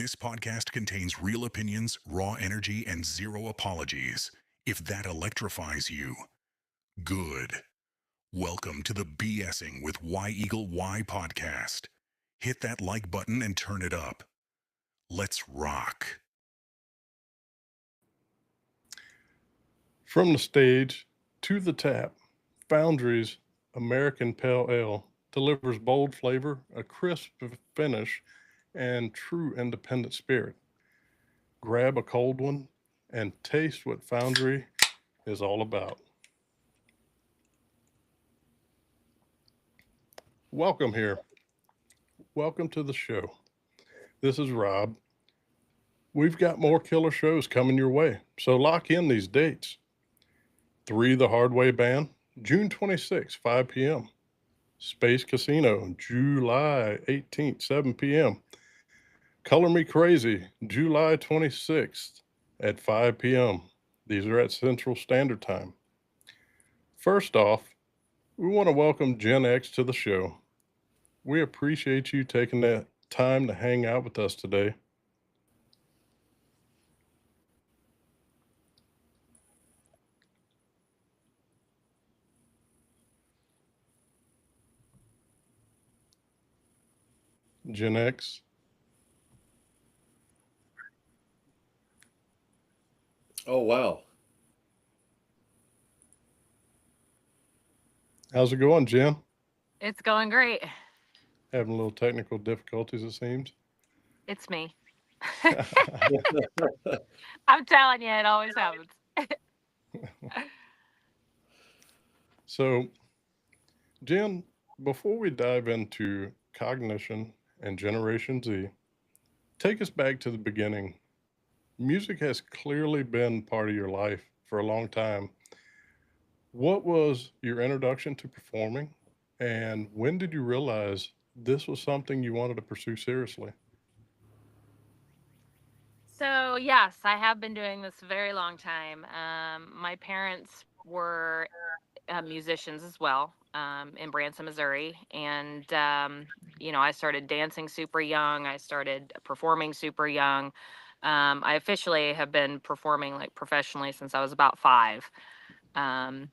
This podcast contains real opinions, raw energy, and zero apologies. If that electrifies you, good. Welcome to the BSing with Y Eagle Y podcast. Hit that like button and turn it up. Let's rock. From the stage to the tap, Foundry's American Pale Ale delivers bold flavor, a crisp finish, and true independent spirit. Grab a cold one and taste what Foundry is all about. Welcome here. Welcome to the show. This is Rob. We've got more killer shows coming your way, so lock in these dates. 3 The Hard Way Band, June 26th, 5 p.m. Space Casino, July 18th, 7 p.m. Color Me Crazy, July 26th at 5 p.m. These are at Central Standard Time. First off, we want to welcome Gen X to the show. We appreciate you taking that time to hang out with us today. Gen X. Oh, wow. How's it going, Jen? It's going great. Having a little technical difficulties, it seems. It's me. I'm telling you, it always happens. So, Jen, before we dive into Cognition and Generation Z, take us back to the beginning. Music has clearly been part of your life for a long time. What was your introduction to performing, and when did you realize this was something you wanted to pursue seriously? So, yes, I have been doing this a very long time. My parents were musicians as well, in Branson, Missouri. And, I started dancing super young. I started performing super young. I officially have been performing like professionally since I was about 5. Um,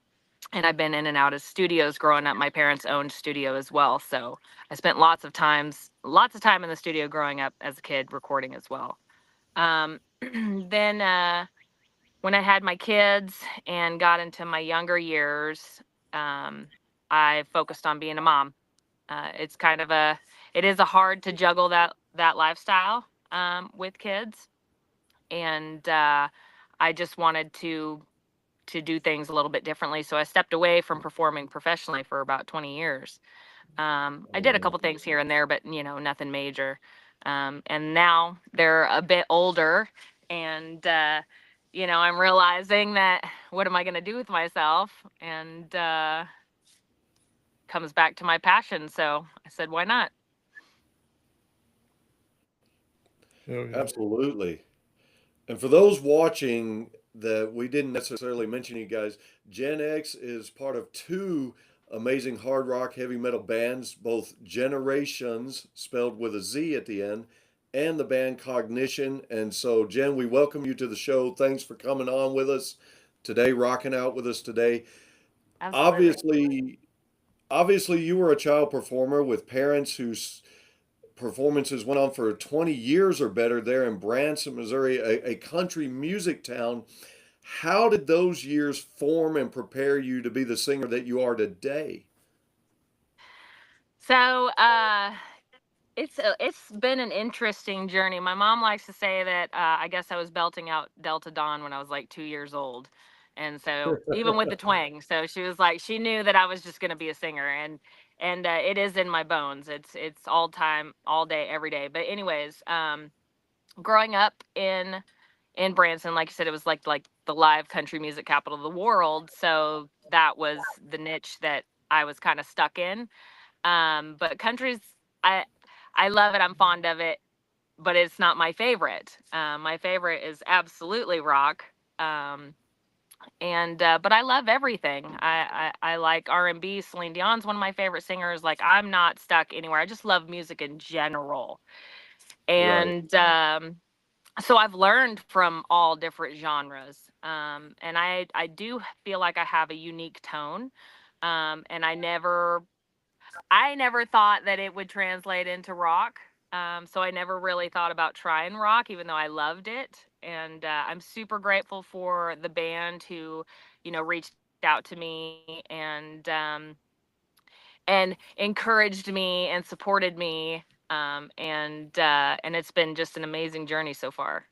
and I've been in and out of studios growing up. My parents owned studio as well, so I spent lots of time in the studio growing up as a kid recording as well. Then when I had my kids and got into my younger years, um, I focused on being a mom. It is a hard to juggle that lifestyle with kids, and I just wanted to do things a little bit differently. So I stepped away from performing professionally for about 20 years. I did a couple things here and there, but nothing major. And now they're a bit older, and I'm realizing that what am I going to do with myself? And comes back to my passion. So I said, why not? Oh, yeah. Absolutely. And for those watching that we didn't necessarily mention you guys, Gen X is part of two amazing hard rock heavy metal bands, both Generations, spelled with a Z at the end, and the band Cognition. And so, Jen, we welcome you to the show. Thanks for coming on with us today, rocking out with us today. Absolutely. Obviously, you were a child performer with parents whose performances went on for 20 years or better there in Branson, Missouri, a country music town. How did those years form and prepare you to be the singer that you are today? So it's been an interesting journey. My mom likes to say that I guess I was belting out Delta Dawn when I was like 2 years old, and so even with the twang, so she was like she knew that I was just going to be a singer, and it is in my bones. It's all time, all day, every day. But anyways, growing up in Branson, like you said, it was like the live country music capital of the world. So that was the niche that I was kind of stuck in. But country's I I love it. I'm fond of it, but it's not my favorite. My favorite is absolutely rock. Um, and but I love everything. I like R&B. Celine Dion's one of my favorite singers. Like I'm not stuck anywhere. I just love music in general. Right. And so I've learned from all different genres, and I do feel like I have a unique tone, and I never thought that it would translate into rock. So I never really thought about trying rock, even though I loved it. And I'm super grateful for the band who, reached out to me and encouraged me and supported me. And it's been just an amazing journey so far.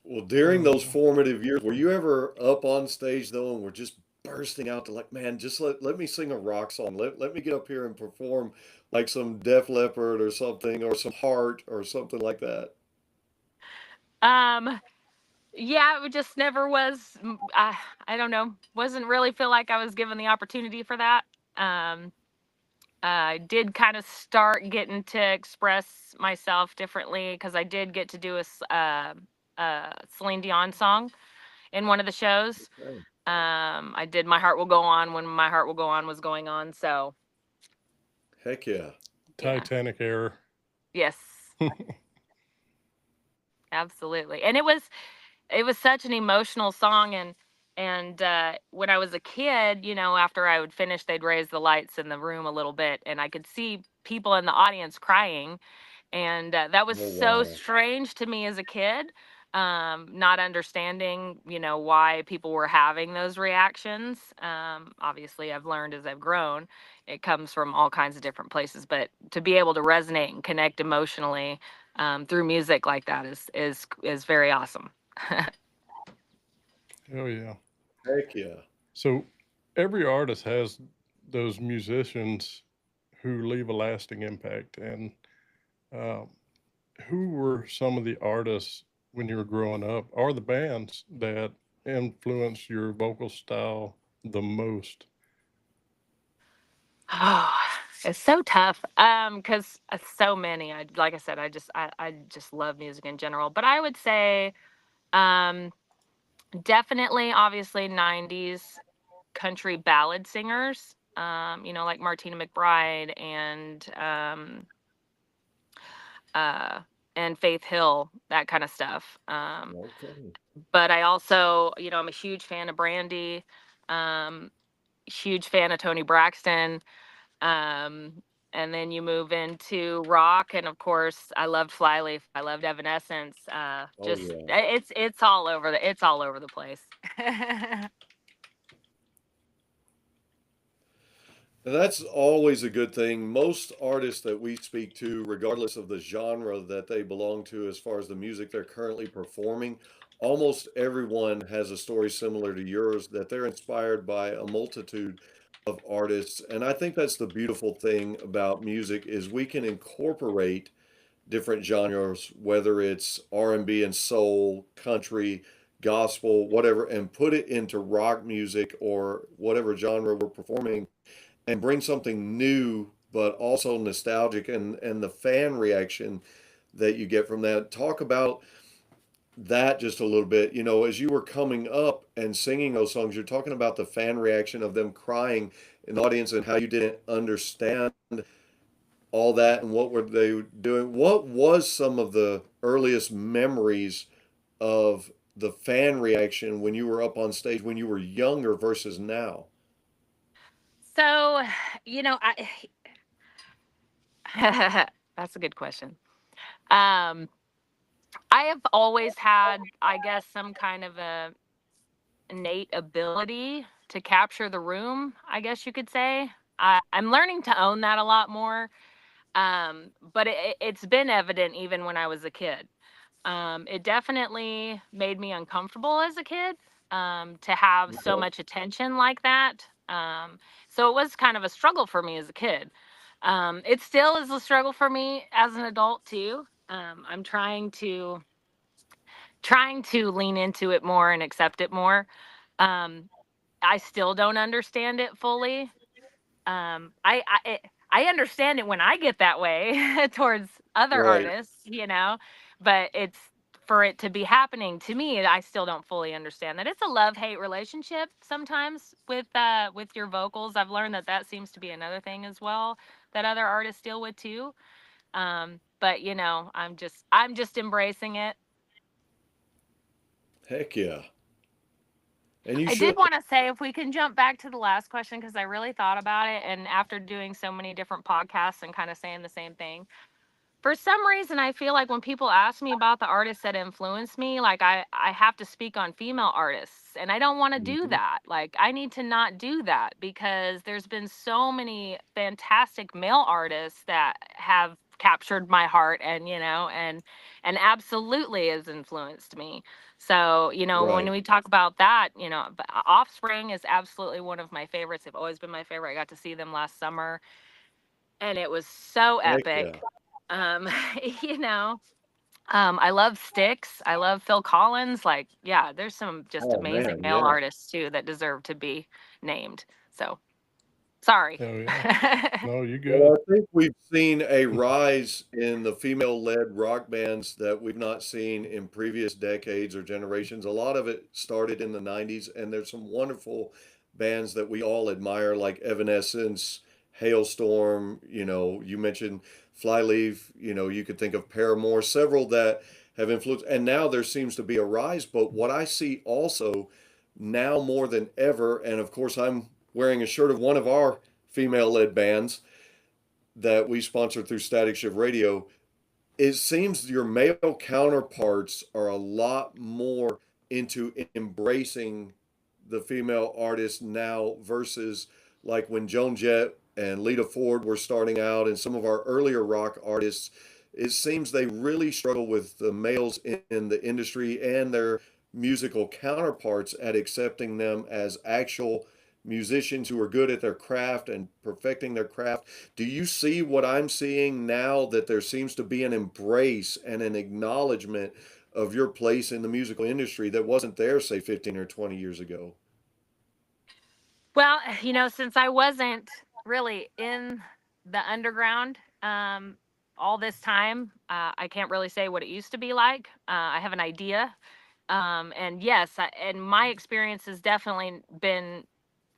Well, during Oh those yeah. formative years, were you ever up on stage though and were just bursting out to like, man, just let me sing a rock song. Let me get up here and perform like some Def Leppard or something or some Heart or something like that. Um, yeah, it just never was. I don't know. Wasn't really feel like I was given the opportunity for that. Um, I did kind of start getting to express myself differently because I did get to do a Celine Dion song in one of the shows. Okay. I did "My Heart Will Go On" when "My Heart Will Go On" was going on. So Heck yeah. yeah, Titanic error. yes, absolutely. And it was such an emotional song. And when I was a kid, after I would finish, they'd raise the lights in the room a little bit, and I could see people in the audience crying. And that was Oh so wow. strange to me as a kid, not understanding why people were having those reactions. Obviously, I've learned as I've grown, it comes from all kinds of different places, but to be able to resonate and connect emotionally through music like that is very awesome. Oh yeah. Heck yeah. So every artist has those musicians who leave a lasting impact. And um, who were some of the artists when you were growing up, or the bands that influenced your vocal style the most? Oh, it's so tough. Because so many. Like I said, I just love music in general. But I would say, um, definitely, obviously, '90s country ballad singers. Like Martina McBride uh, and Faith Hill, that kind of stuff. Okay. But I also, I'm a huge fan of Brandy. Um, Huge fan of Tony Braxton. Um, and then you move into rock, and of course, I loved Flyleaf. I loved Evanescence. Oh Just yeah. it's all over the place. And that's always a good thing. Most artists that we speak to, regardless of the genre that they belong to, as far as the music they're currently performing, almost everyone has a story similar to yours that they're inspired by a multitude of artists. And I think that's the beautiful thing about music is we can incorporate different genres, whether it's R&B and soul, country, gospel, whatever, and put it into rock music or whatever genre we're performing and bring something new but also nostalgic and the fan reaction that you get from that. Talk about that just a little bit. As you were coming up and singing those songs, you're talking about the fan reaction of them crying in the audience and how you didn't understand all that and what were they doing. What was some of the earliest memories of the fan reaction when you were up on stage when you were younger versus now? So, I that's a good question. Um, I have always had, I guess, some kind of a innate ability to capture the room, I guess you could say. I'm learning to own that a lot more. But it's been evident even when I was a kid. It definitely made me uncomfortable as a kid, to have so Okay. much attention like that. So it was kind of a struggle for me as a kid. It still is a struggle for me as an adult too. I'm trying to lean into it more and accept it more. Um, I still don't understand it fully. I understand it when I get that way towards other Right. artists, but it's for it to be happening to me, I still don't fully understand that. It's a love-hate relationship sometimes with your vocals. I've learned that that seems to be another thing as well that other artists deal with too. But you know, I'm just embracing it. Heck yeah. And you I should. did want to say if we can jump back to the last question because I really thought about it, and after doing so many different podcasts and kind of saying the same thing, for some reason I feel like when people ask me about the artists that influenced me, like I have to speak on female artists, and I don't want to do Mhm. that. Like I need to not do that because there's been so many fantastic male artists that have captured my heart, and and absolutely has influenced me. So when Right. we talk about that, Offspring is absolutely one of my favorites. They've always been my favorite. I got to see them last summer and it was so Heck yeah. epic. Um, you know, I love Styx. I love Phil Collins. Like, yeah, there's some just Oh amazing man, male yeah. artists too that deserve to be named. So sorry. Oh yeah. No, you Well, good. I think we've seen a rise in the female-led rock bands that we've not seen in previous decades or generations. A lot of it started in the 90s, and there's some wonderful bands that we all admire, like Evanescence, Hailstorm, you mentioned Flyleaf, you could think of Paramore, several that have influenced, and now there seems to be a rise. But what I see also now more than ever, and of course, I'm wearing a shirt of one of our female-led bands that we sponsor through Static Shift Radio, it seems your male counterparts are a lot more into embracing the female artists now versus like when Joan Jett and Lita Ford were starting out and some of our earlier rock artists. It seems they really struggle with the males in the industry and their musical counterparts at accepting them as actual musicians who are good at their craft and perfecting their craft. Do you see what I'm seeing now, that there seems to be an embrace and an acknowledgement of your place in the musical industry that wasn't there, say, 15 or 20 years ago? Well, since I wasn't really in the underground all this time, I can't really say what it used to be like. I have an idea. And yes, and my experience has definitely been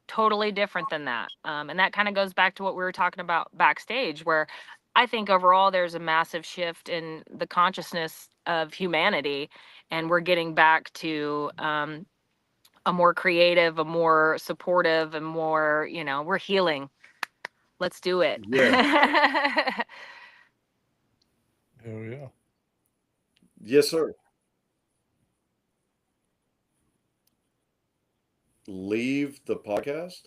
totally different than that. And that kind of goes back to what we were talking about backstage, where I think overall there's a massive shift in the consciousness of humanity. And we're getting back to a more creative, a more supportive, and more, we're healing. Let's do it. Yeah. Oh yeah. Yes, sir. Leave the podcast.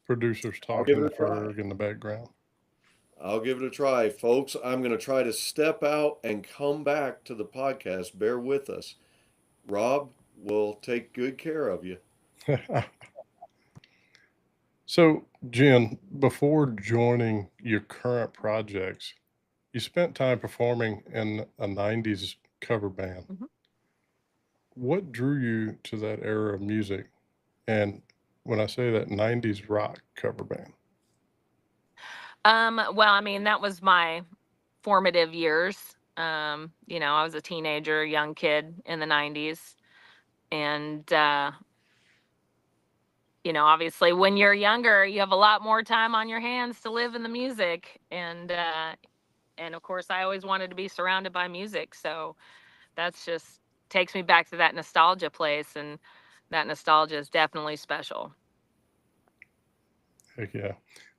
Producers I'll give talking it to a try. Ferg in the background. I'll give it a try, folks. I'm going to try to step out and come back to the podcast. Bear with us. Rob will take good care of you. So, Jen, before joining your current projects, you spent time performing in a 90s cover band. Mhm. What drew you to that era of music? And when I say that, 90s rock cover band. Well, I mean, that was my formative years. I was a teenager, young kid in the 90s. And, obviously when you're younger, you have a lot more time on your hands to live in the music. And of course, I always wanted to be surrounded by music. So that's just takes me back to that nostalgia place. And that nostalgia is definitely special. Heck yeah.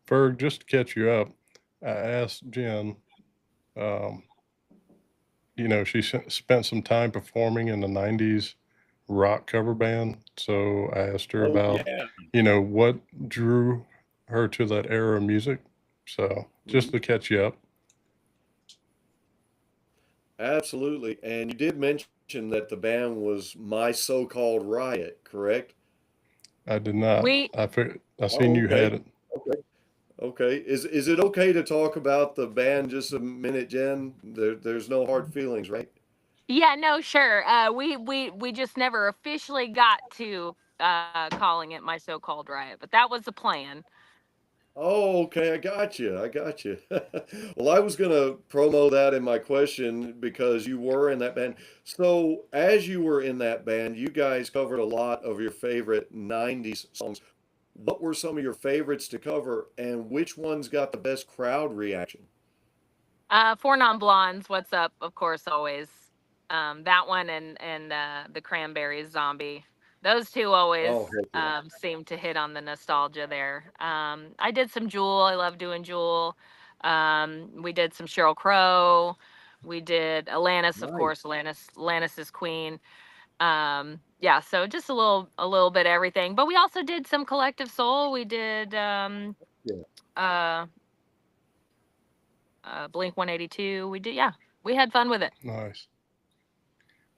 Ferg, just to catch you up, I asked Jen, um, she spent some time performing in the 90s rock cover band. So I asked her Oh, about, yeah. what drew her to that era of music. So just Mhm. to catch you up, Absolutely. And you did mention that the band was My So-Called Riot, correct? I did not. We I seen Oh, you had okay. it. Okay. Okay. Is it okay to talk about the band just a minute, Jen? There's no hard feelings, right? Yeah, no, sure. We just never officially got to calling it my so-called riot, but that was the plan. Oh, okay. I got you. I got you. Well, I was going to promo that in my question because you were in that band. So, as you were in that band, you guys covered a lot of your favorite 90s songs. what were some of your favorites to cover, and which ones got the best crowd reaction? Four Non-Blondes, What's Up, of course, always. That one and the Cranberries, Zombie. Those two always Oh, heck yeah. seem to hit on the nostalgia there. I did some Jewel. I love doing Jewel. We did some Sheryl Crow. We did Alanis, of Nice. course. Alanis is Queen. Yeah, so just a little bit of everything. But we also did some Collective Soul. We did Yeah. uh, Blink 182. We did, yeah. We had fun with it. Nice.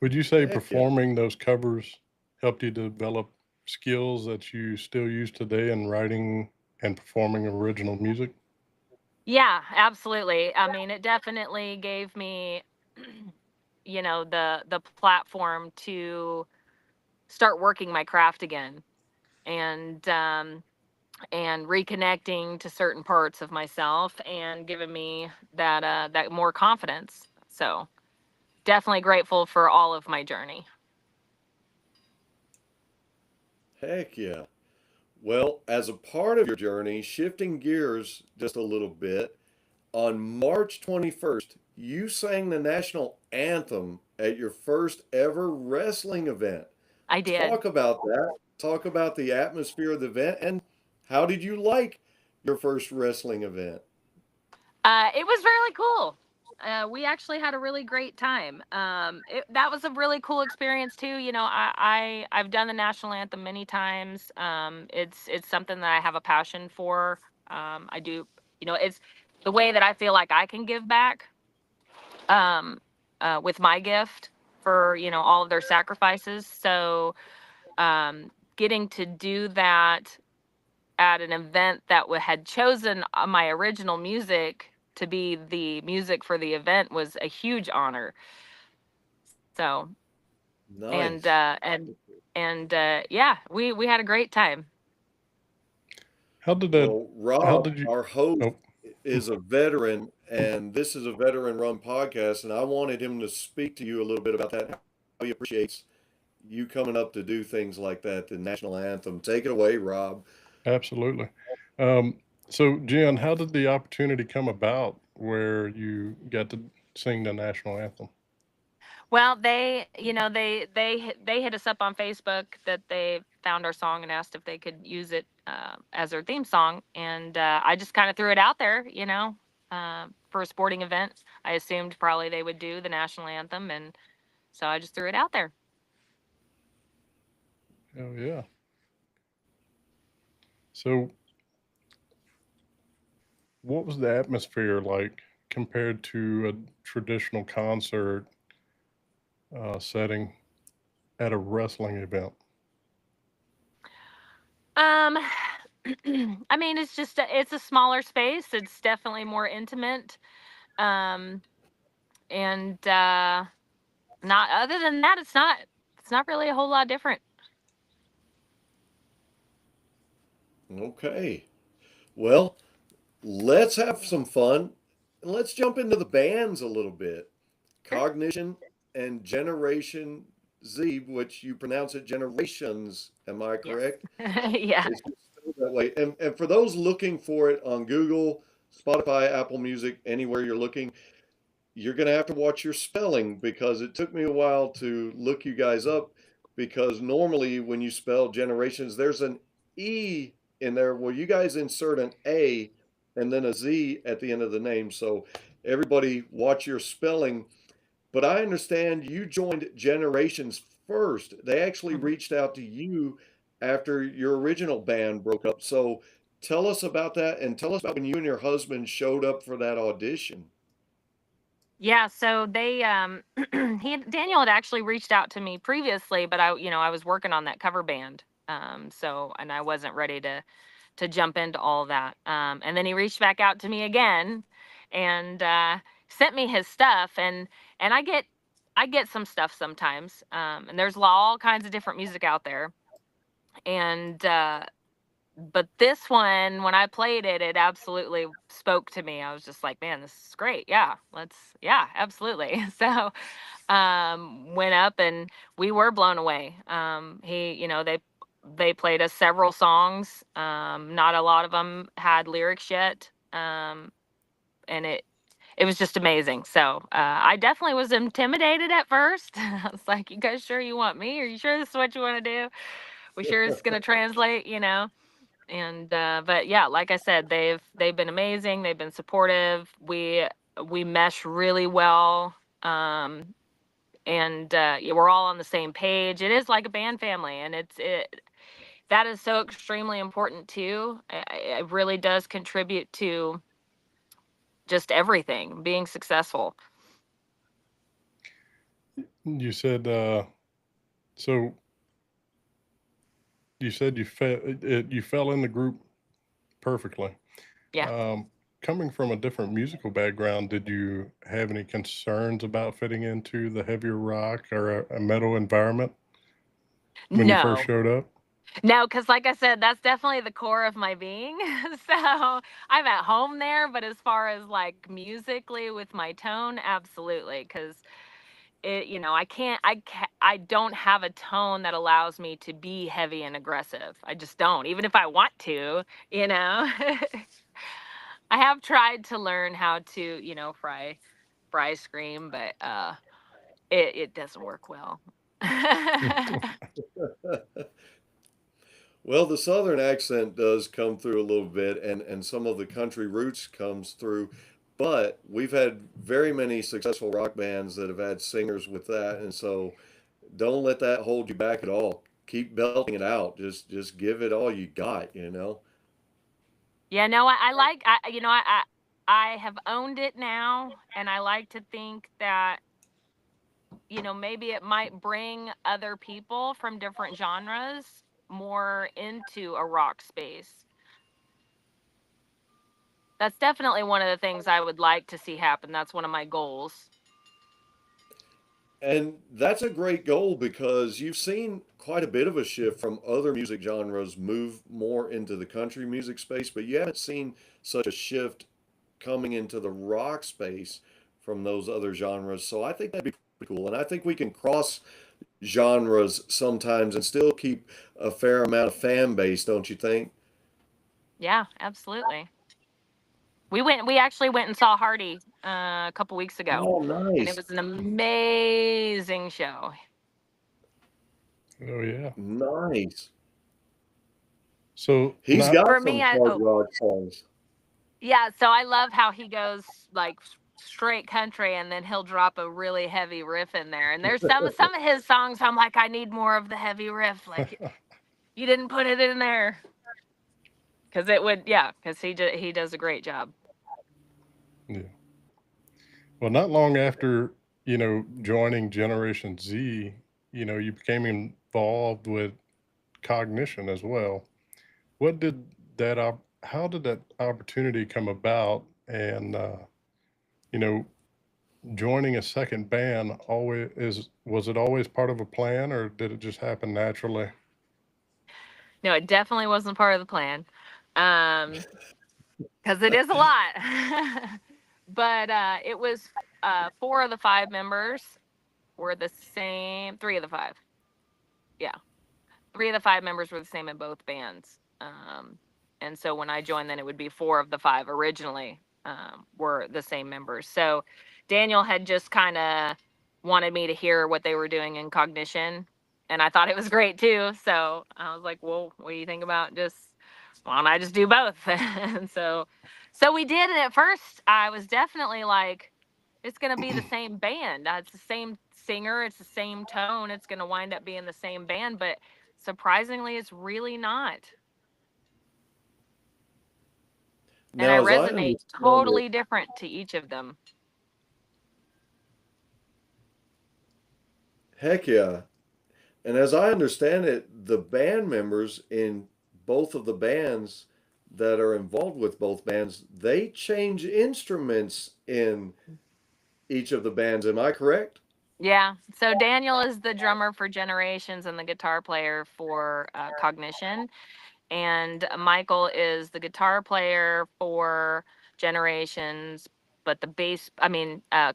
Would you say Heck yeah. performing those covers helped you develop skills that you still use today in writing and performing original music? Yeah, absolutely. I mean, it definitely gave me, the platform to start working my craft again, and reconnecting to certain parts of myself, and giving me that more confidence. So definitely grateful for all of my journey. Heck yeah. Well, as a part of your journey, shifting gears just a little bit, on March 21st, you sang the national anthem at your first ever wrestling event. I did. Talk about that. Talk about the atmosphere of the event, and how did you like your first wrestling event? It was really cool. We actually had a really great time. That was a really cool experience too. I've done the national anthem many times. It's something that I have a passion for. I do, it's the way that I feel like I can give back, with my gift for all of their sacrifices. So getting to do that at an event that had chosen my original music to be the music for the event was a huge honor. So, and Nice. uh and yeah, we had a great time. How did that, Well, how Rob, did you, our host, oh, is a veteran, and this is a veteran run podcast, and I wanted him to speak to you a little bit about that, how he appreciates you coming up to do things like that, the national anthem. Take it away, Rob. absolutely. Um, so, Jen, how did the opportunity come about where you got to sing the national anthem? Well, they hit us up on Facebook that they found our song and asked if they could use it as their theme song, and I just kind of threw it out there, for a sporting event. I assumed probably they would do the national anthem, and so I just threw it out there. Oh, yeah. So, what was the atmosphere like compared to a traditional concert setting at a wrestling event? Um, I mean, it's a smaller space. It's definitely more intimate. Um, and not other than that, it's not really a whole lot different. Okay. Well, let's have some fun, and let's jump into the bands a little bit. Sure. Cognition and Generation Z, which you pronounce it generations. Am I Yes. correct? Yeah. It's just spelled that way. And for those looking for it on Google, Spotify, Apple Music, anywhere you're looking, you're going to have to watch your spelling, because it took me a while to look you guys up, because normally when you spell generations, there's an E in there. Well, you guys insert an A and then a Z at the end of the name. So everybody watch your spelling. But I understand you joined Generations first. They actually Mhm. reached out to you after your original band broke up. So tell us about that, and tell us about when you and your husband showed up for that audition. Yeah, so they Daniel had actually reached out to me previously, but I was working on that cover band. So, and I wasn't ready to jump into all that. And then he reached back out to me again, and sent me his stuff, and I get some stuff sometimes. And there's all kinds of different music out there. And but this one, when I played it, it absolutely spoke to me. I was just like, man, this is great. Yeah, absolutely. So went up, and we were blown away. They they played us several songs. Not a lot of them had lyrics yet, and it was just amazing. So I definitely was intimidated at first. I was like, "You guys sure you want me? Are you sure this is what you want to do? We sure it's going to translate, you know?" And but yeah, like I said, they've been amazing. They've been supportive. We mesh really well. And yeah, we're all on the same page. It is like a band family, and it that is so extremely important too. It really does contribute to just everything being successful. You said so. You said you fell in the group perfectly. Yeah. Coming from a different musical background, did you have any concerns about fitting into the heavier rock or a metal environment when you first No. showed up? No, because like I said, that's definitely the core of my being. So I'm at home there, but as far as like musically with my tone, absolutely. Because I don't have a tone that allows me to be heavy and aggressive. I just don't, even if I want to, you know. I have tried to learn how to, fry scream, but it doesn't work well. Well, the Southern accent does come through a little bit, and some of the country roots comes through, but we've had very many successful rock bands that have had singers with that, and so don't let that hold you back at all. Keep belting it out. Just give it all you got, you know. Yeah, no, I like I have owned it now, and I like to think that maybe it might bring other people from different genres more into a rock space. That's definitely one of the things I would like to see happen. That's one of my goals. And that's a great goal because you've seen quite a bit of a shift from other music genres move more into the country music space, but you haven't seen such a shift coming into the rock space from those other genres. So I think that'd be pretty cool. And I think we can cross genres sometimes and still keep a fair amount of fan base, don't you think? Yeah, absolutely. We actually went and saw Hardy a couple weeks ago, Oh, and it nice. was an amazing show. Oh yeah. Nice. So He's not got For me, some hard oh rock songs. yeah, so I love how he goes like straight country, and then he'll drop a really heavy riff in there. And there's some of his songs I'm like, I need more of the heavy riff. Like you didn't put it in there, because it would, yeah, because he does a great job. yeah. Well, not long after joining Generation Z, you became involved with Cognition as well. What did how did that opportunity come about? And you know, joining a second band was it always part of a plan, or did it just happen naturally? No, it definitely wasn't part of the plan, because it is a lot. But it was 4 of the 5 members were the same. 3 of the 5, yeah. 3 of the 5 members were the same in both bands. And so when I joined, then it would be 4 of the 5 originally were the same members. So Daniel had just kind of wanted me to hear what they were doing in Cognition, and I thought it was great too. So I was like, "Well, what do you think about just why don't I just do both?" And so we did. And at first, I was definitely like, "It's gonna be the same band. It's the same singer. It's the same tone. It's gonna wind up being the same band." But surprisingly, it's really not. And I Now, as I resonate understand it, totally different to each of them. heck yeah. And as I understand it, the band members in both of the bands that are involved with both bands, they change instruments in each of the bands. Am I correct? Yeah. So Daniel is the drummer for Generations and the guitar player for Cognition. And Michael is the guitar player for Generations, but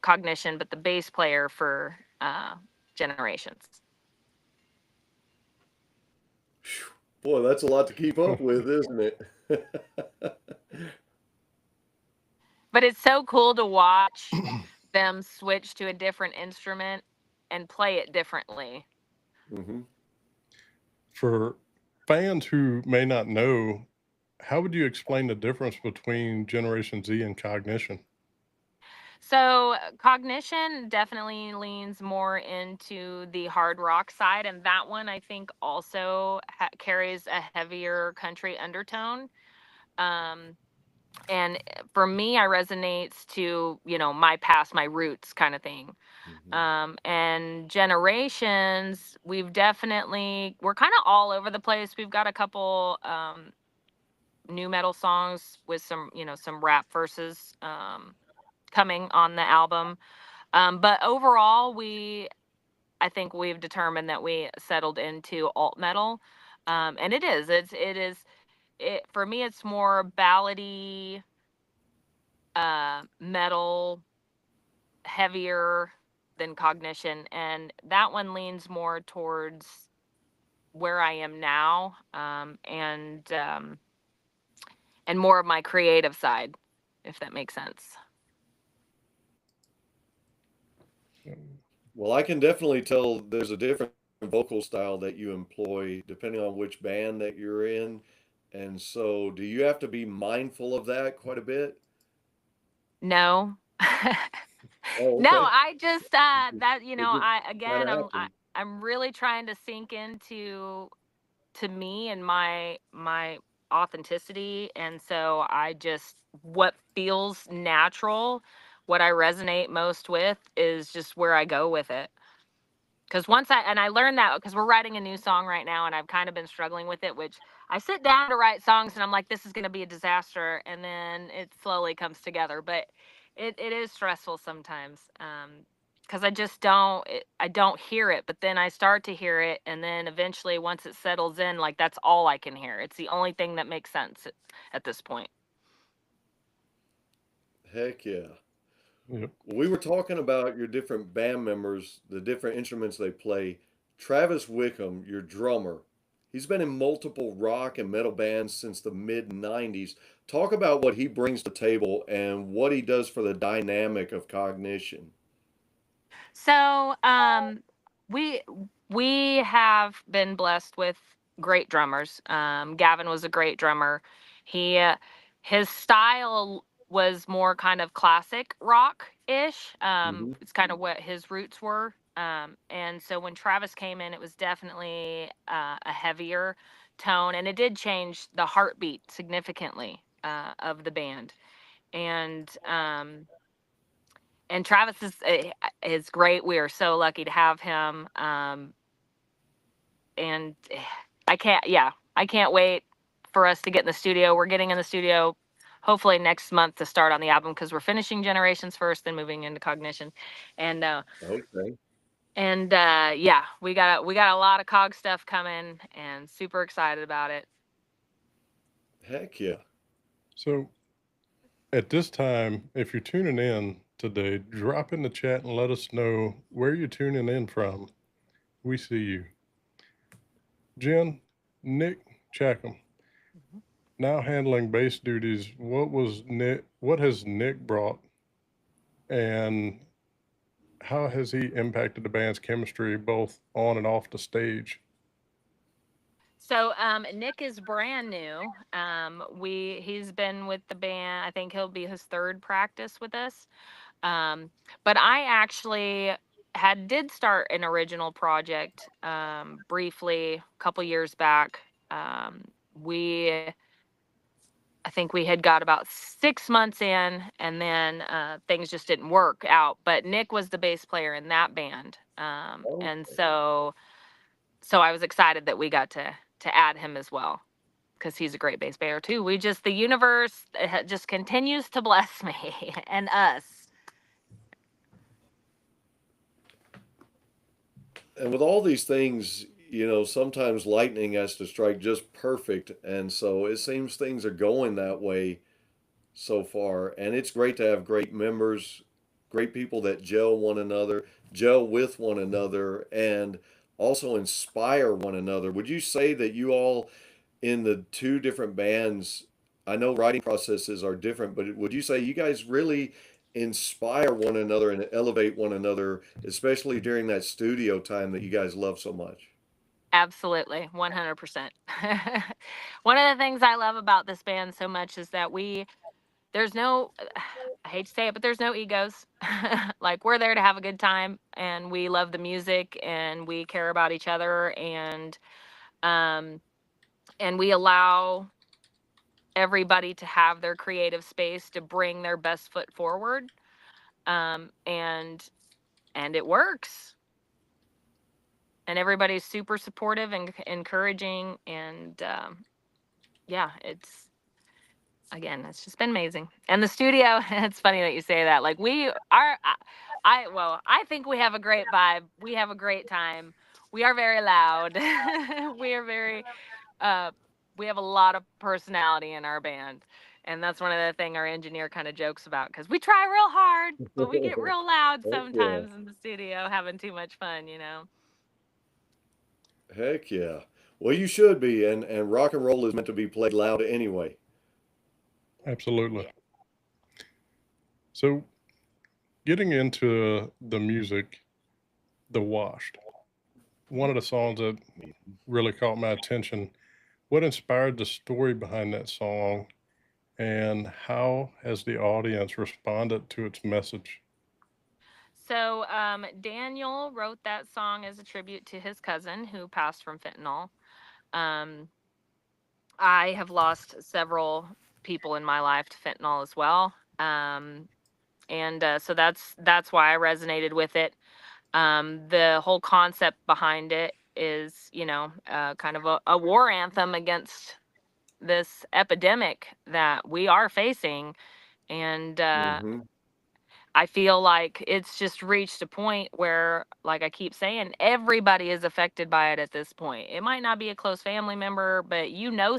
Cognition, but the bass player for Generations. Boy, that's a lot to keep up with, isn't it? But it's so cool to watch them switch to a different instrument and play it differently. Hmm. For fans who may not know, how would you explain the difference between Generation Z and Cognition? So Cognition definitely leans more into the hard rock side, and that one I think also carries a heavier country undertone. Um, and for me, I resonates to my past, my roots kind of thing. Hmm. And generations, we're kind of all over the place. We've got a couple new metal songs with some rap verses coming on the album. But overall, I think we've determined that we settled into alt metal, and it for me. It's more ballady, metal, heavier than Cognition, and that one leans more towards where I am now, and more of my creative side, if that makes sense. Well, I can definitely tell there's a different vocal style that you employ depending on which band that you're in. And so, do you have to be mindful of that quite a bit? No. Oh, No, okay. I just that It just I kind again of happened. I'm really trying to sink into to me and my authenticity, and so I just what feels natural, what I resonate most with is just where I go with it. Because I learned that because we're writing a new song right now, and I've kind of been struggling with it, which I sit down to write songs and I'm like, this is going to be a disaster, and then it slowly comes together. But it is stressful sometimes, because I don't hear it, but then I start to hear it, and then eventually once it settles in, like that's all I can hear. It's the only thing that makes sense at this point. Heck yeah. Yep. We were talking about your different band members, the different instruments they play. Travis Wickham, your drummer, he's been in multiple rock and metal bands since the mid 90s. Talk about what he brings to the table and what he does for the dynamic of Cognition. So, we we have been blessed with great drummers. Gavin was a great drummer. He his style was more kind of classic rock ish. Hmm. It's kind of what his roots were. And so when Travis came in, it was definitely a heavier tone, and it did change the heartbeat significantly of the band. And Travis is great. We are so lucky to have him. And I can't wait for us to get in the studio. We're getting in the studio hopefully next month to start on the album because we're finishing Generations first, then moving into Cognition, and Okay. yeah, we got a lot of Cog stuff coming, and super excited about it. Heck yeah. So at this time, if you're tuning in today, drop in the chat and let us know where you're tuning in from. We see you. Jen, Nick Chackham, Mhm. now handling bass duties. What has Nick brought, and how has he impacted the band's chemistry both on and off the stage? So Nick is brand new. He's been with the band. I think he'll be his third practice with us. But I actually did start an original project briefly a couple years back. We I think we had got about 6 months in, and then things just didn't work out. But Nick was the bass player in that band, and Okay. so I was excited that we got to add him as well because he's a great bass player too. The universe just continues to bless me and us. And with all these things, sometimes lightning has to strike just perfect. And so it seems things are going that way so far. And it's great to have great members, great people that gel with one another, and also inspire one another. Would you say that you all in the two different bands? I know writing processes are different, but would you say you guys really inspire one another and elevate one another, especially during that studio time that you guys love so much? Absolutely, 100%. One of the things I love about this band so much is that there's no, I hate to say it, but there's no egos. Like, we're there to have a good time, and we love the music, and we care about each other, um, and we allow everybody to have their creative space to bring their best foot forward. Um, and and it works. And everybody's super supportive and encouraging, and yeah, it's just been amazing. And the studio, it's funny that you say that. Like, we are, well, I think we have a great vibe. We have a great time. We are very loud. We are very, uh, we have a lot of personality in our band. And that's one of the thing our engineer kind of jokes about, because we try real hard, but we get real loud Heck yeah. sometimes in the studio, having too much fun, Heck yeah. Well, you should be, and rock and roll is meant to be played loud anyway. Absolutely. So, getting into the music, The Washed, one of the songs that really caught my attention. What inspired the story behind that song, and how has the audience responded to its message? So, Daniel wrote that song as a tribute to his cousin who passed from fentanyl. Um, I have lost several people in my life to fentanyl as well. And so that's why I resonated with it. The whole concept behind it is, kind of a war anthem against this epidemic that we are facing. And Hmm. I feel like it's just reached a point where, like I keep saying, everybody is affected by it at this point. It might not be a close family member, but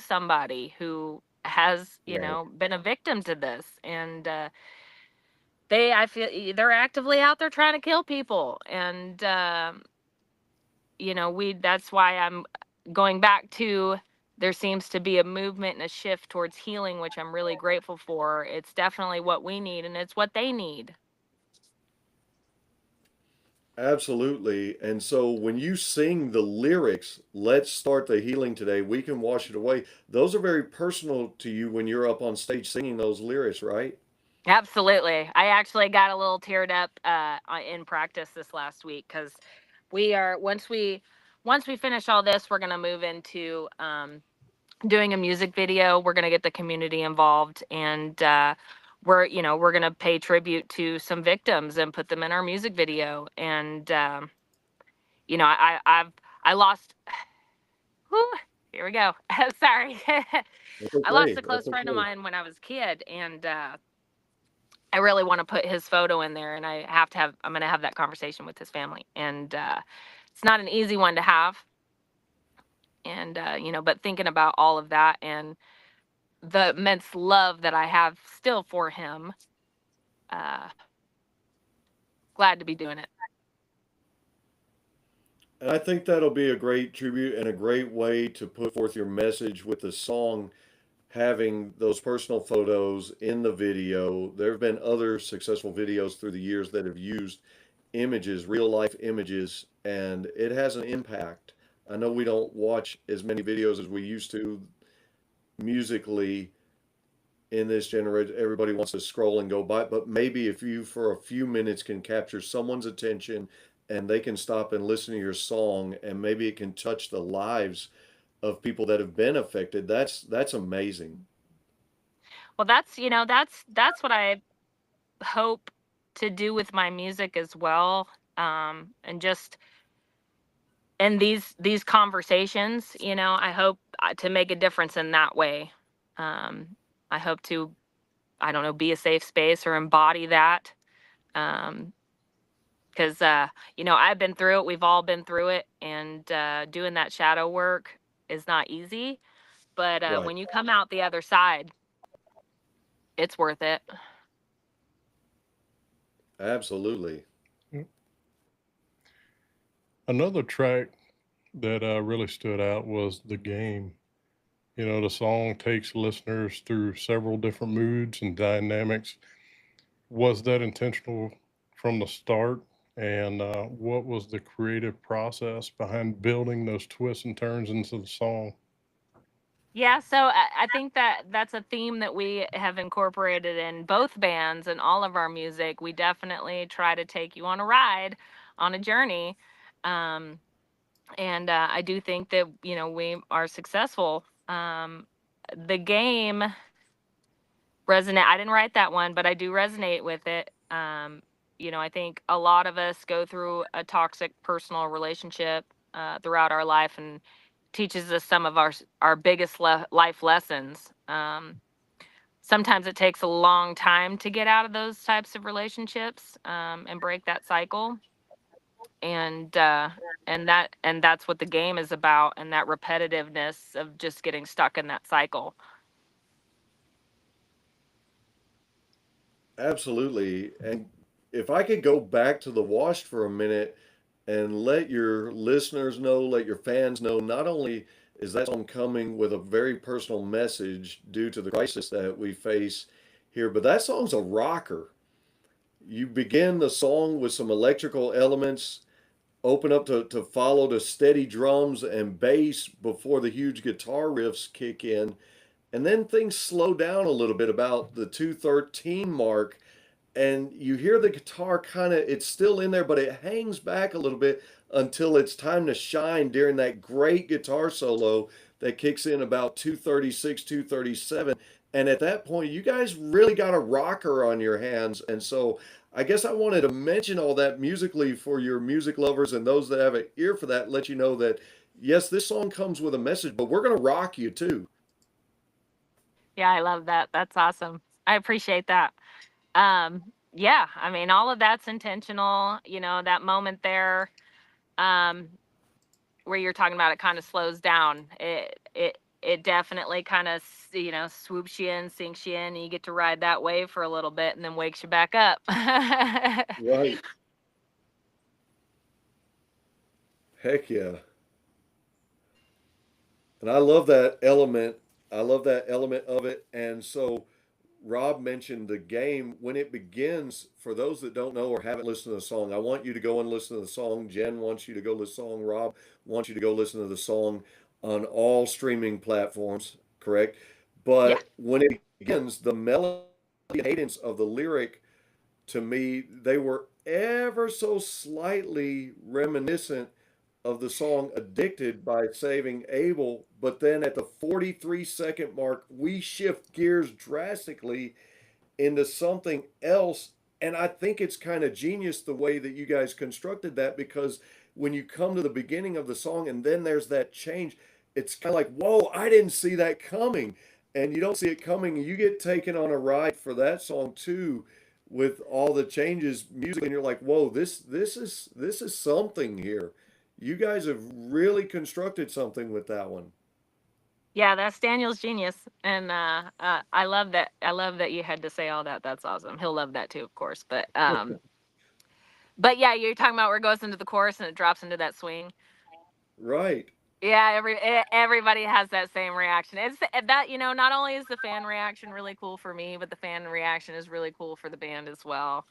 somebody who has, Right. been a victim to this. And I feel they're actively out there trying to kill people. And, that's why I'm going back to, there seems to be a movement and a shift towards healing, which I'm really grateful for. It's definitely what we need, and it's what they need. Absolutely. And so when you sing the lyrics, let's start the healing today, we can wash it away. Those are very personal to you when you're up on stage singing those lyrics, right? Absolutely. I actually got a little teared up in practice this last week, because we are once we finish all this, we're gonna move into doing a music video. We're gonna get the community involved, and we're gonna pay tribute to some victims and put them in our music video. And I lost. Whew, here we go. Sorry. That's I lost okay. a close That's friend of okay. mine when I was a kid, and I really want to put his photo in there, and I'm going to have that conversation with his family. And it's not an easy one to have. And, but thinking about all of that and the immense love that I have still for him, uh, glad to be doing it. And I think that'll be a great tribute and a great way to put forth your message with the song having those personal photos in the video. There have been other successful videos through the years that have used images, real life images, and it has an impact. I know we don't watch as many videos as we used to musically in this generation. Everybody wants to scroll and go by, but maybe if you for a few minutes can capture someone's attention and they can stop and listen to your song, and maybe it can touch the lives of people that have been affected, that's amazing. Well, that's what I hope to do with my music as well. And just in these conversations, I hope to make a difference in that way. um I hope to, I don't know, be a safe space or embody that. um because I've been through it, we've all been through it, and doing that shadow work is not easy, but Right. when you come out the other side, it's worth it. Absolutely. Mm. Another track that really stood out was The Game. The song takes listeners through several different moods and dynamics. Was that intentional from the start? And what was the creative process behind building those twists and turns into the song? Yeah, so I think that that's a theme that we have incorporated in both bands and all of our music. We definitely try to take you on a ride, on a journey. Um, and I do think that, we are successful. The game resonate. I didn't write that one, but I do resonate with it. I think a lot of us go through a toxic personal relationship throughout our life, and teaches us some of our biggest life lessons. Sometimes it takes a long time to get out of those types of relationships, and break that cycle. And that's what the game is about, and that repetitiveness of just getting stuck in that cycle. Absolutely. And if I could go back to the Washed for a minute and let your listeners know, let your fans know, not only is that song coming with a very personal message due to the crisis that we face here, but that song's a rocker. You begin the song with some electrical elements, open up to follow the steady drums and bass before the huge guitar riffs kick in. And then things slow down a little bit about the 213 mark, and you hear the guitar kind of, it's still in there, but it hangs back a little bit until it's time to shine during that great guitar solo that kicks in about 236, 237. And at that point, you guys really got a rocker on your hands. And so I guess I wanted to mention all that musically for your music lovers and those that have an ear for that, let you know that yes, this song comes with a message, but we're going to rock you too. Yeah, I love that. That's awesome. I appreciate that. Yeah, I mean, all of that's intentional. That moment there, um, where you're talking about, it kind of slows down. It definitely kind of, swoops you in, sinks you in, and you get to ride that wave for a little bit, and then wakes you back up. Right. Heck yeah. And I love that element. I love that element of it. And so Rob mentioned the game. When it begins, for those that don't know or haven't listened to the song, I want you to go and listen to the song. Jen wants you to go listen to the song. Rob wants you to go listen to the song on all streaming platforms, correct? Yeah. But when it begins, the melody and cadence of the lyric, to me, they were ever so slightly reminiscent of the song Addicted by Saving Abel. But then at the 43-second mark, we shift gears drastically into something else. And I think it's kind of genius the way that you guys constructed that, because when you come to the beginning of the song and then there's that change, it's kind of like, whoa, I didn't see that coming. And you don't see it coming. You get taken on a ride for that song too, with all the changes musically, and you're like, whoa, this is something here. You guys have really constructed something with that one. Yeah, that's Daniel's genius, and I love that. I love that you had to say all that. That's awesome. He'll love that too, of course. But yeah, you're talking about where it goes into the chorus and it drops into that swing. Right. Yeah, everybody has that same reaction. It's that, not only is the fan reaction really cool for me, but the fan reaction is really cool for the band as well.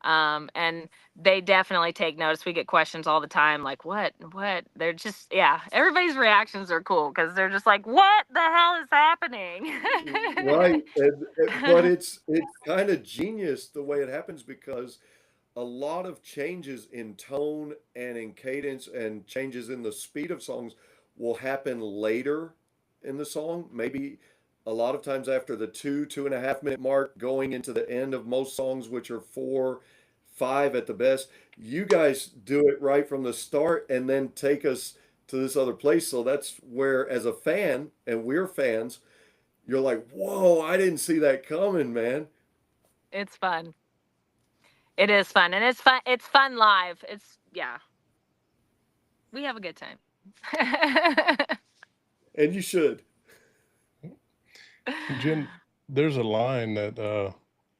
And they definitely take notice. We get questions all the time, like, what? They're just, yeah, everybody's reactions are cool because they're just like, what the hell is happening? Right. But it's kind of genius the way it happens, because a lot of changes in tone and in cadence and changes in the speed of songs will happen later in the song. Maybe a lot of times after the 2.5 minute mark, going into the end of most songs, which are 4, 5 at the best. You guys do it right from the start and then take us to this other place. So that's where, as a fan, and we're fans, you're like, whoa, I didn't see that coming, man. It's fun. It is fun, and it's fun. It's fun live. Yeah, we have a good time. And you should. Jen, there's a line that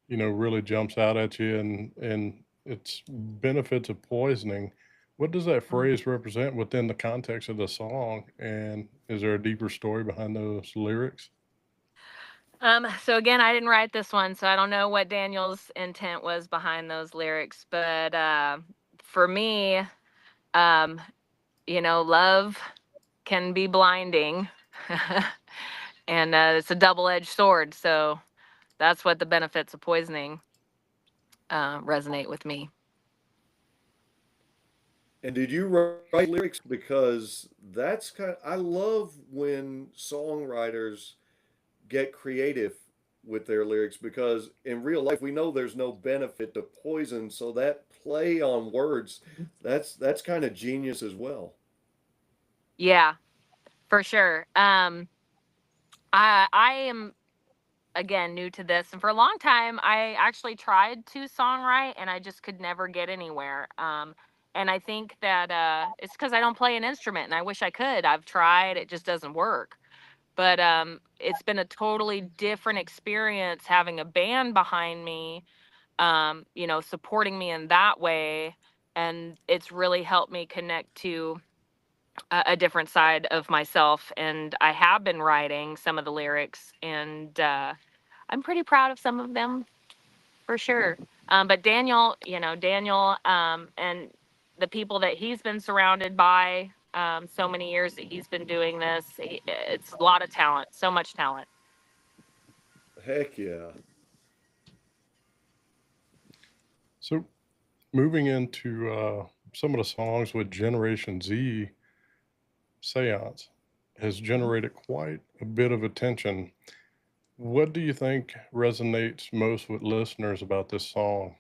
really jumps out at you, and it's benefits of poisoning. What does that Mm. phrase represent within the context of the song? And is there a deeper story behind those lyrics? So again, I didn't write this one, so I don't know what Daniel's intent was behind those lyrics. But for me, um, love can be blinding, and it's a double-edged sword. So that's what the benefits of poisoning resonate with me. And did you write lyrics? Because that's I love when songwriters get creative with their lyrics, because in real life we know there's no benefit to poison, so that play on words, that's kind of genius as well. Yeah, for sure. I am again new to this, and for a long time I actually tried to songwrite and I just could never get anywhere. And I think that it's because I don't play an instrument, and I wish I could. I've tried, it just doesn't work. But it's been a totally different experience having a band behind me, supporting me in that way. And it's really helped me connect to a different side of myself. And I have been writing some of the lyrics, and I'm pretty proud of some of them for sure. But Daniel, Daniel, and the people that he's been surrounded by, so many years that he's been doing this, it's a lot of talent, so much talent. Heck yeah. So, moving into some of the songs with Generation Z, Seance has generated quite a bit of attention. What do you think resonates most with listeners about this song?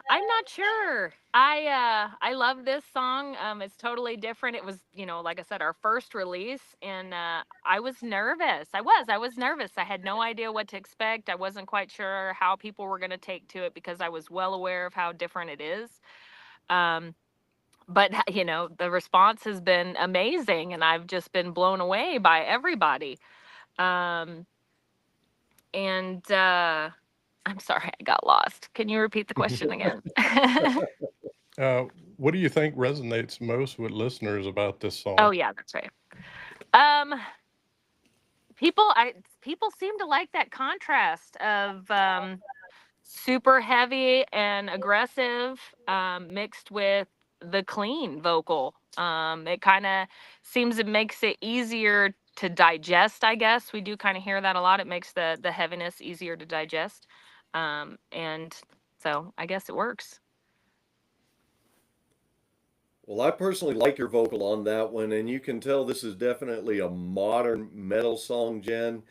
I'm not sure. I love this song. It's totally different. It was, like I said, our first release, and I was nervous. I was nervous. I had no idea what to expect. I wasn't quite sure how people were going to take to it because I was well aware of how different it is. Um, but the response has been amazing, and I've just been blown away by everybody. Um, and I'm sorry, I got lost. Can you repeat the question again? Uh, what do you think resonates most with listeners about this Oh song? yeah, that's right. Um, people seem to like that contrast of super heavy and aggressive, mixed with the clean vocal. It kind of seems it makes it easier to digest. I guess we do kind of hear that a lot. It makes the heaviness easier to digest, and so I guess it works. Well, I personally like your vocal on that one, and you can tell this is definitely a modern metal song, Jen.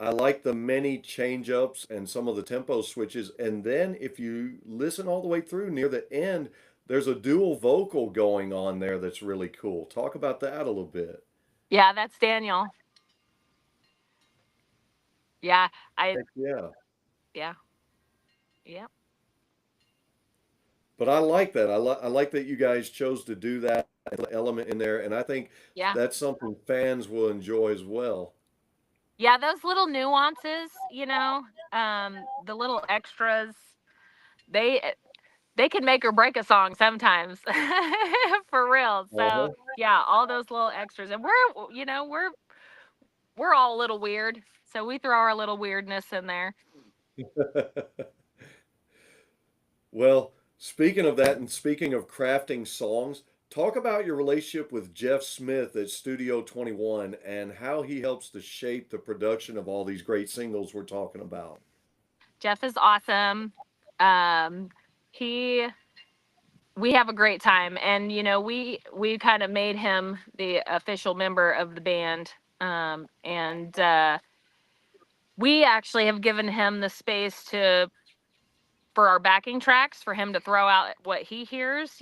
I like the many change ups and some of the tempo switches. And then if you listen all the way through near the end, there's a dual vocal going on there that's really cool. Talk about that a little bit. Yeah, that's Daniel. Yeah, I Heck yeah. yeah yeah But I like that. I like that you guys chose to do that element in there. And I think yeah that's something fans will enjoy as well. yeah. Those little nuances, the little extras, they they can make or break a song sometimes. For real. So Uh-huh. yeah, all those little extras, and we're all a little weird, so we throw our little weirdness in there. Well, speaking of that and speaking of crafting songs, talk about your relationship with Jeff Smith at Studio 21 and how he helps to shape the production of all these great singles we're talking about. Jeff is awesome. um he we have a great time, and we kind of made him the official member of the band. And we actually have given him the space to for our backing tracks for him to throw out what he hears,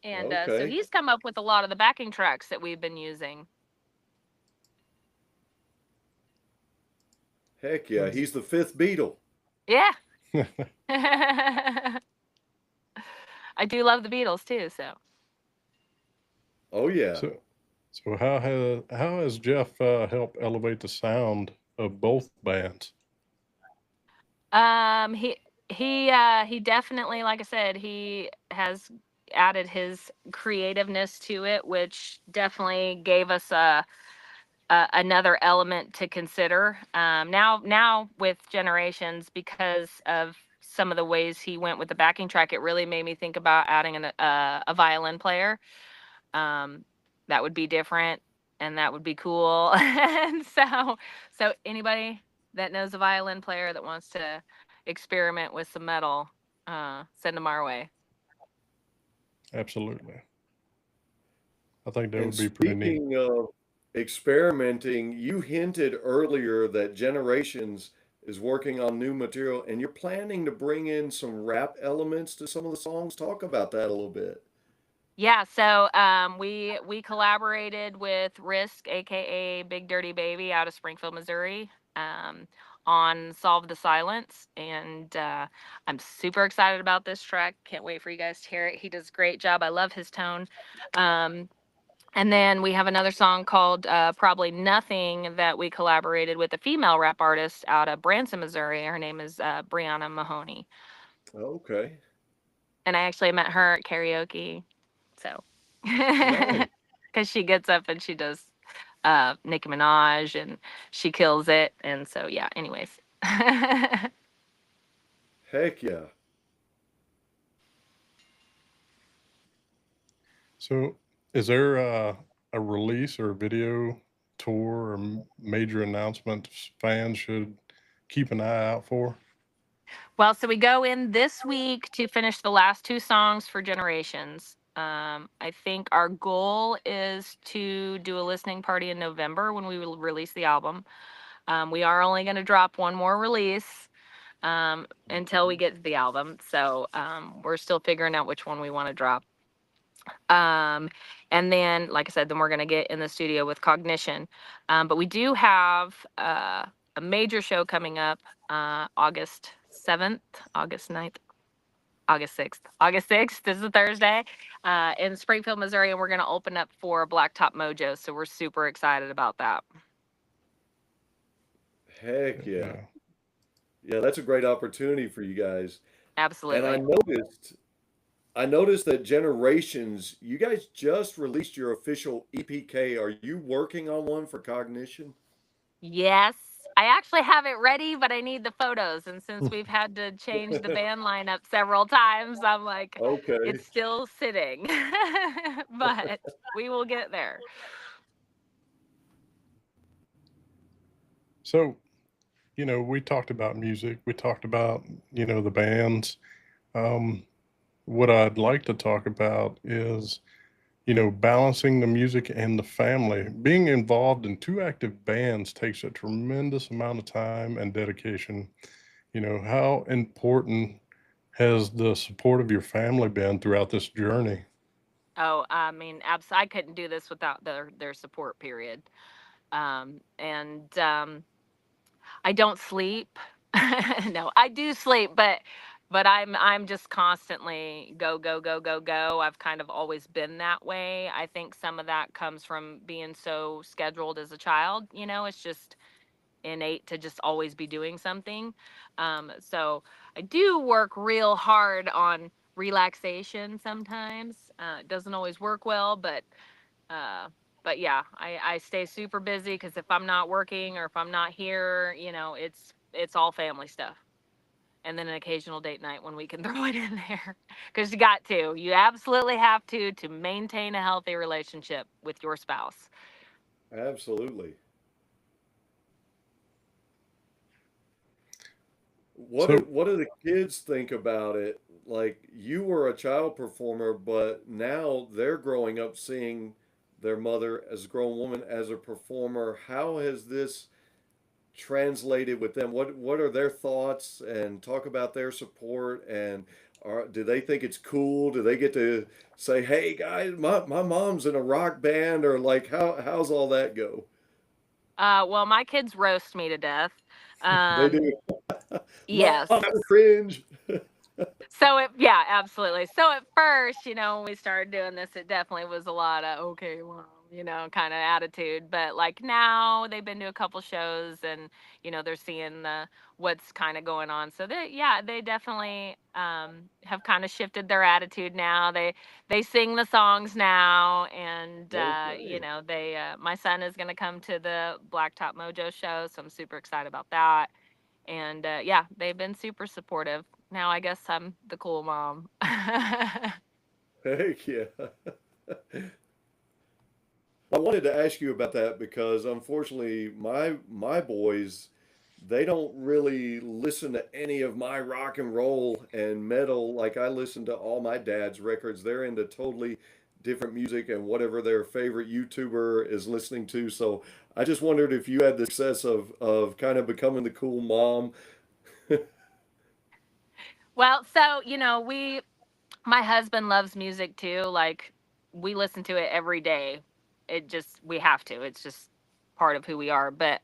and so Okay. he's come up with a lot of the backing tracks that we've been using. Heck yeah. He's the fifth Beatle. Yeah. I do love the Beatles too, so Oh, yeah. So, so how has Jeff helped elevate the sound of both bands? he he definitely, like I said, he has added his creativeness to it, which definitely gave us another element to consider. Now with Generations, because of some of the ways he went with the backing track, it really made me think about adding a violin player. That would be different, and that would be cool. And so anybody that knows a violin player that wants to experiment with some metal, send them our way. Absolutely. I think that And would be pretty neat. speaking of experimenting, you hinted earlier that Generations is working on new material and you're planning to bring in some rap elements to some of the songs. Talk about that a little bit. Yeah, so we collaborated with Risk, aka Big Dirty Baby, out of Springfield, Missouri, on "Solve the Silence," and I'm super excited about this track. Can't wait for you guys to hear it. He does a great job. I love his tone. And then we have another song called "Probably Nothing" that we collaborated with a female rap artist out of Branson, Missouri. Her name is Brianna Mahoney, Okay. and I actually met her at karaoke. So, Nice. because she gets up and she does Nicki Minaj and she kills it. And so, yeah, anyways. Heck yeah. So, is there a release or a video tour or major announcement fans should keep an eye out for? Well, so we go in this week to finish the last two songs for Generations. I think our goal is to do a listening party in November when we will release the album. We are only going to drop one more release until we get to the album. So we're still figuring out which one we want to drop. And then, like I said, then we're going to get in the studio with Cognition. But we do have a major show coming up August 7th, August 9th, August 6th. August 6th, this is a Thursday, in Springfield, Missouri, and we're going to open up for Blacktop Mojo. So we're super excited about that. Heck yeah. Yeah. Yeah, that's a great opportunity for you guys. And Absolutely. I noticed that Generations, you guys just released your official EPK. Are you working on one for Cognition? Yes. I actually have it ready, but I need the photos. And since we've had to change the band lineup several times, I'm like, Okay. it's still sitting. But we will get there. So, we talked about music, we talked about, the bands. What I'd like to talk about is, balancing the music and the family. Being involved in two active bands takes a tremendous amount of time and dedication. How important has the support of your family been throughout this journey? Oh, I mean, I couldn't do this without their support, period. And I don't sleep. No, I do sleep, but I'm just constantly go go go go go. I've kind of always been that way. I think some of that comes from being so scheduled as a child. It's just innate to just always be doing something. So I do work real hard on relaxation sometimes. It doesn't always work well, uh, but yeah, I stay super busy because if I'm not working or if I'm not here, it's all family stuff. And then an occasional date night when we can throw it in there, because you absolutely have to maintain a healthy relationship with your spouse. Absolutely. So, What do the kids think about it? Like you were a child performer, but now they're growing up seeing their mother as a grown woman as a performer. How has this translated with them? What are their thoughts and talk about their support and do they think it's cool? Do they get to say, "Hey guys, my mom's in a rock band," or like how's all that go? Well, my kids roast me to death. They Um, do. Mom, yes. that was cringe. Yeah, absolutely. So at first, when we started doing this, it definitely was a lot of, okay, well, kind of attitude. But like now they've been to a couple shows and, they're seeing what's kind of going on. So they definitely have kind of shifted their attitude now. They sing the songs now. And, Okay. my son is going to come to the Blacktop Mojo show. So I'm super excited about that. And yeah, they've been super supportive. Now I guess I'm the cool mom. Heck yeah. I wanted to ask you about that because unfortunately my boys, they don't really listen to any of my rock and roll and metal like I listen to all my dad's records. They're into totally different music and whatever their favorite YouTuber is listening to. So I just wondered if you had the success of kind of becoming the cool mom. Well, so my husband loves music too. Like we listen to it every day. We have to. It's just part of who we are. But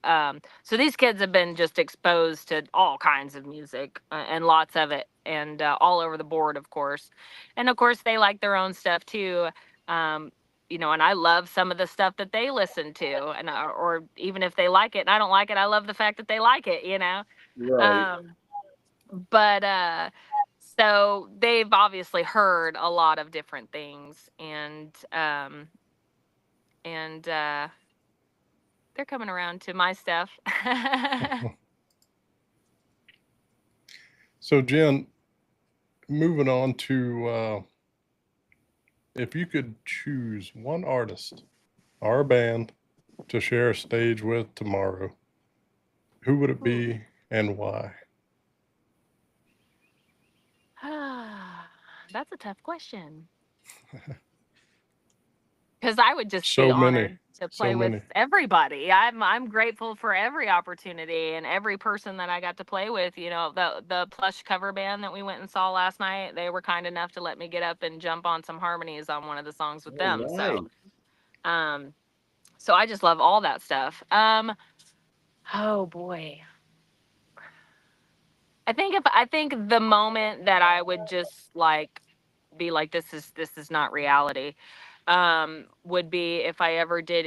so these kids have been just exposed to all kinds of music and lots of it, and all over the board, of course. And of course, they like their own stuff too. Um, and I love some of the stuff that they listen to, and or even if they like it and I don't like it, I love the fact that they like it. Right. Um, but so they've obviously heard a lot of different things, and they're coming around to my stuff. So, Jen, moving on to if you could choose one artist or a band to share a stage with tomorrow, who would it Ooh. be and why? That's a tough question. Because I would just be So many, honored to so play with many. everybody. I'm grateful for every opportunity and every person that I got to play with. The Plush cover band that we went and saw last night, they were kind enough to let me get up and jump on some harmonies on one of the songs with Oh, them. So nice. um so I just love all that stuff. Oh boy. I think the moment that I would just like be like, this is not reality, would be if I ever did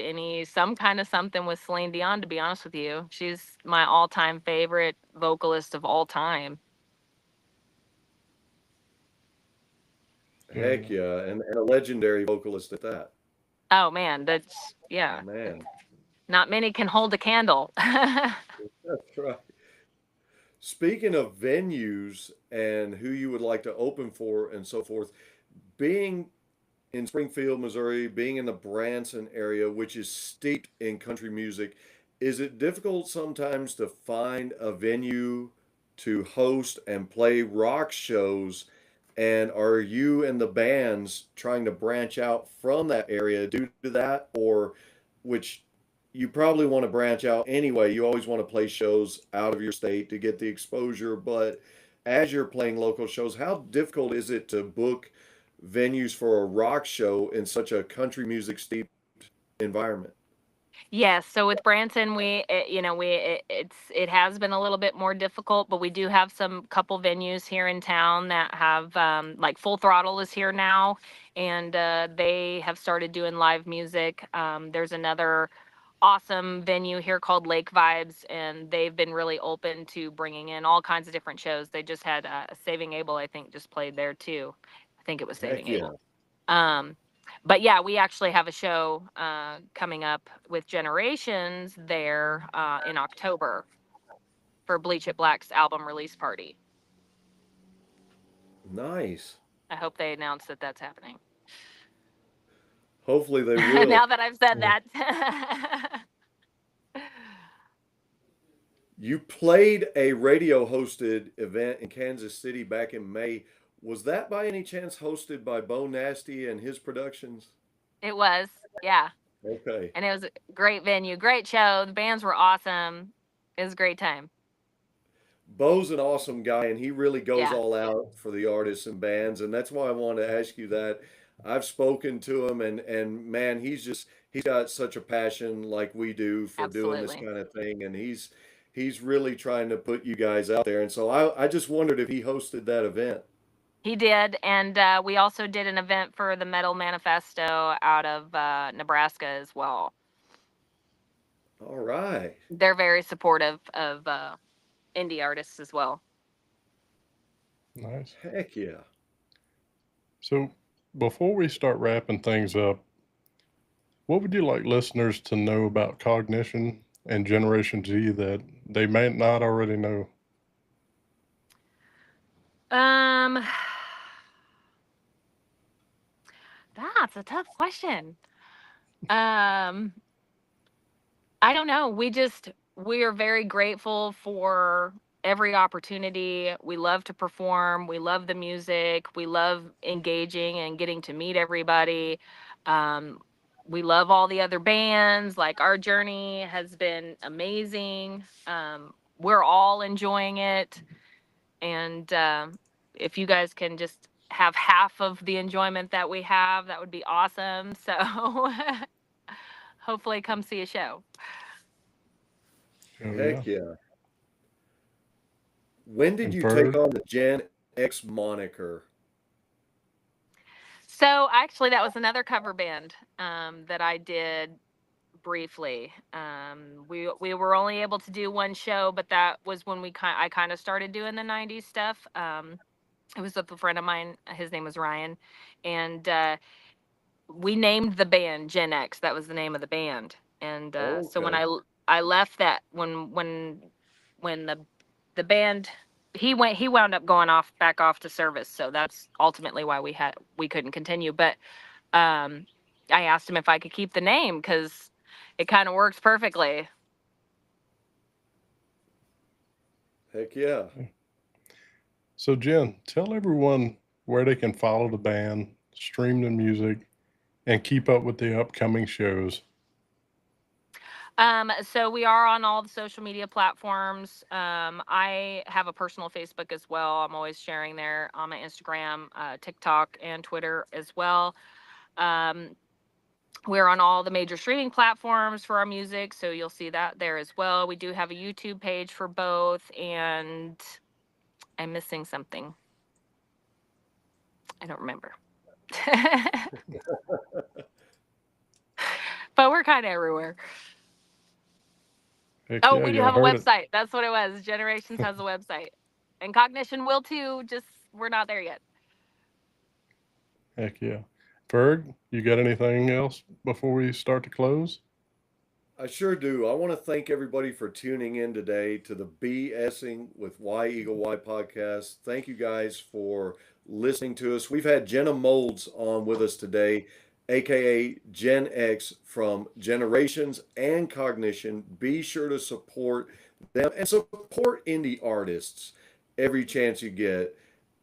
some kind of something with Celine Dion, to be honest with you. She's my all-time favorite vocalist of all time. Heck yeah. And a legendary vocalist at that. Oh man, that's yeah. Man. Not many can hold a candle. That's right. Speaking of venues and who you would like to open for and so forth, being in Springfield, Missouri, being in the Branson area, which is steeped in country music, is it difficult sometimes to find a venue to host and play rock shows? And are you and the bands trying to branch out from that area due to that? Or which you probably want to branch out anyway. You always want to play shows out of your state to get the exposure. But as you're playing local shows, how difficult is it to book venues for a rock show in such a country music steeped environment? Yes, so with Branson, it has been a little bit more difficult, but we do have some couple venues here in town that have like Full Throttle is here now, and they have started doing live music. There's another awesome venue here called Lake Vibes, and they've been really open to bringing in all kinds of different shows. They just had Saving Abel, I think, just played there too. I think it was Heck Saving yeah. Abel. Um, but yeah, we actually have a show coming up with Generations there in October for Bleach It Black's album release party. Nice. I hope they announce that that's happening. Hopefully they will. Now that I've said Yeah. that. You played a radio hosted event in Kansas City back in May. Was that by any chance hosted by Bo Nasty and his productions? It was, yeah. Okay. And it was a great venue, great show. The bands were awesome. It was a great time. Bo's an awesome guy and he really goes Yeah, all out for the artists and bands. And that's why I wanted to ask you that. I've spoken to him and man, he's got such a passion like we do for doing this absolutely. kind of thing. And he's really trying to put you guys out there. And so I just wondered if he hosted that event. He did, and we also did an event for the Metal Manifesto out of Nebraska as well. All right. They're very supportive of indie artists as well. Nice. Heck yeah. So before we start wrapping things up, what would you like listeners to know about Cognition and Generation Z that they may not already know? That's a tough question. I don't know. We are very grateful for every opportunity. We love to perform. We love the music. We love engaging and getting to meet everybody. Um, we love all the other bands. Like, our journey has been amazing. We're all enjoying it. And if you guys can just have half of the enjoyment that we have, that would be awesome. So hopefully come see a show. Oh, Heck yeah. When did And you take Ferg? on the Gen X moniker? So actually, that was another cover band that I did briefly. We were only able to do one show, but that was when I kind of started doing the '90s stuff. It was with a friend of mine. His name was Ryan, and we named the band Gen X. That was the name of the band. And so when Okay. I left that, when the band, he wound up going back off to service. So that's ultimately why we couldn't continue. But I asked him if I could keep the name because it kind of works perfectly. Heck yeah. So, Jen, tell everyone where they can follow the band, stream the music, and keep up with the upcoming shows. So we are on all the social media platforms. I have a personal Facebook as well. I'm always sharing there on my Instagram, TikTok, and Twitter as well. We're on all the major streaming platforms for our music, so you'll see that there as well. We do have a YouTube page for both, and I'm missing something. I don't remember. But we're kind of everywhere. Heck Oh, yeah, we do y'all have a heard it. website. That's what it was. GenarationZ has a website. And Cognition will too, just we're not there yet. Heck yeah. Ferg, you got anything else before we start to close? I sure do. I want to thank everybody for tuning in today to the BSing with Y Eagle Y podcast. Thank you guys for listening to us. We've had Jenna Molds on with us today, aka Gen X from Generations and Cognition. Be sure to support them and support indie artists every chance you get.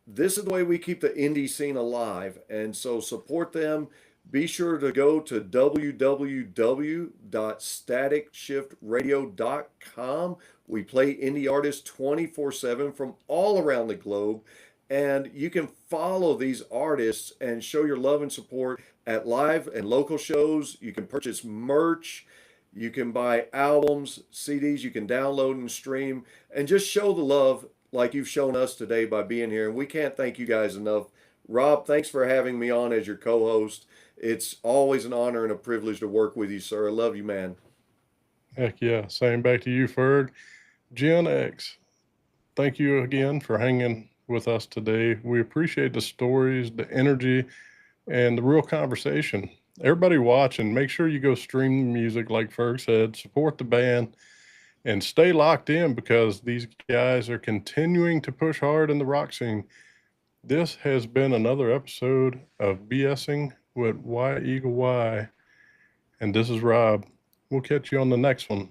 This is the way we keep the indie scene alive, and so support them. Be sure to go to www.staticshiftradio.com. We play indie artists 24/7 from all around the globe, and you can follow these artists and show your love and support at live and local shows. You can purchase merch, you can buy albums, CDs, you can download and stream, and just show the love like you've shown us today by being here. And we can't thank you guys enough. Rob, thanks for having me on as your co-host. It's always an honor and a privilege to work with you, sir. I love you, man. Heck yeah. Same back to you, Ferg. Gen X, thank you again for hanging with us today. We appreciate the stories, the energy, and the real conversation. Everybody watching, make sure you go stream the music, like Ferg said, support the band, and stay locked in because these guys are continuing to push hard in the rock scene. This has been another episode of BSing with Y Eagle Y, and this is Rob. We'll catch you on the next one.